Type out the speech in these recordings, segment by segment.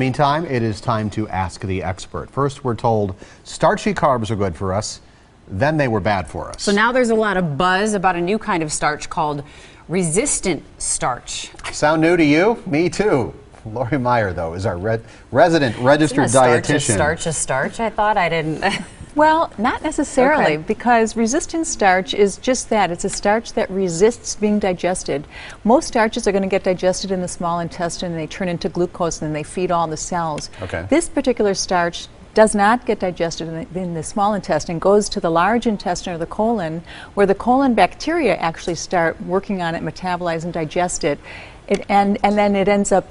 Meantime, it is time to ask the expert. First, we're told starchy carbs are good for us, then they were bad for us. So now there's a lot of buzz about a new kind of starch called resistant starch. Sound new to you? Me too. Lori Meyer, though, is our resident registered dietitian. Starch is starch? I thought I didn't. Well, not necessarily, Okay. because resistant starch is just that. It's a starch that resists being digested. Most starches are going to get digested in the small intestine, and they turn into glucose, and they feed all the cells. Okay. This particular starch does not get digested in the small intestine, goes to the large intestine or the colon, where the colon bacteria actually start working on it, metabolize and digest it. And then it ends up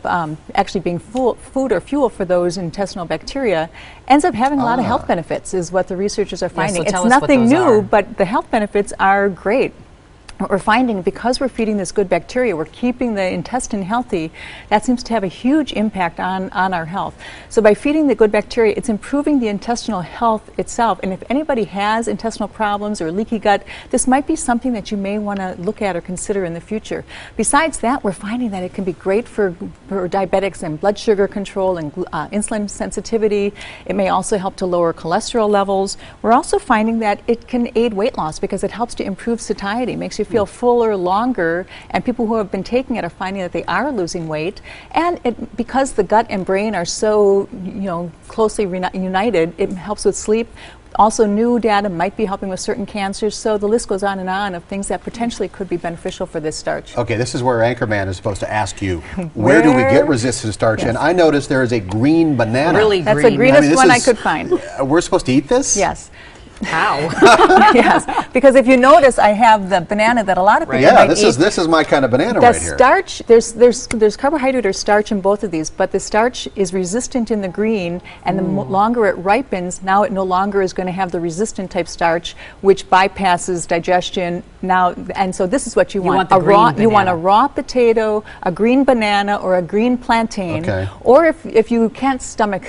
actually being food or fuel for those intestinal bacteria, ends up having a lot of health benefits, is what the researchers are finding. so tell it's us what nothing those new, are. but the health benefits are great. What we're finding, because we're feeding this good bacteria, we're keeping the intestine healthy. That seems to have a huge impact on our health. So by feeding the good bacteria, it's improving the intestinal health itself. And if anybody has intestinal problems or leaky gut, this might be something that you may want to look at or consider in the future. Besides that, we're finding that it can be great for diabetics and blood sugar control and insulin sensitivity. It may also help to lower cholesterol levels. We're also finding that it can aid weight loss because it helps to improve satiety, makes you feel fuller longer, and people who have been taking it are finding that they are losing weight. And because the gut and brain are so closely united, it helps with sleep. Also, new data might be helping with certain cancers, so the list goes on of things that potentially could be beneficial for this starch. Okay, this is where Anchorman is supposed to ask you, where do we get resistant starch? Yes. And I noticed there is a green banana. Really green. That's the greenest one I could find. We're supposed to eat this? Yes. How? Yes, because if you notice, I have the banana that a lot of people might eat. This is my kind of banana The right here. starch, there's carbohydrate or starch in both of these, but the starch is resistant in the green, and the longer it ripens, now it no longer is going to have the resistant type starch, which bypasses digestion. Now, and so this is what you want. You want a raw potato, a green banana, or a green plantain. Okay. Or if you can't stomach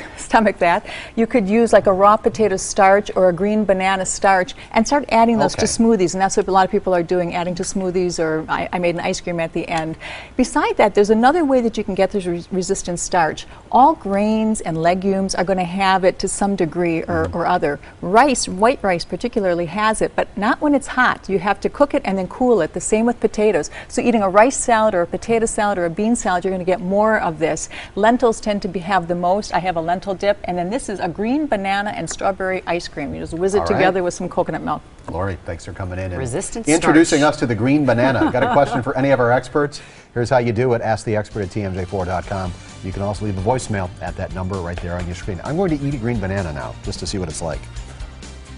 that, you could use like a raw potato starch or a green banana starch and start adding those to smoothies, and that's what a lot of people are doing, adding to smoothies, or I made an ice cream at the end. Beside that, there's another way that you can get this resistant starch. All grains and legumes are going to have it to some degree or other. Rice, white rice particularly, has it, but not when it's hot. You have to cook it and then cool it. The same with potatoes. So eating a rice salad or a potato salad or a bean salad, you're going to get more of this. Lentils tend to have the most. I have a lentil dip, and then this is a green banana and strawberry ice cream. You just whiz it together with some coconut milk. Lori, thanks for coming in and introducing us to the green banana. Got a question for any of our experts? Here's how you do it. Ask the expert at tmj4.com. You can also leave a voicemail at that number right there on your screen. I'm going to eat a green banana now just to see what it's like.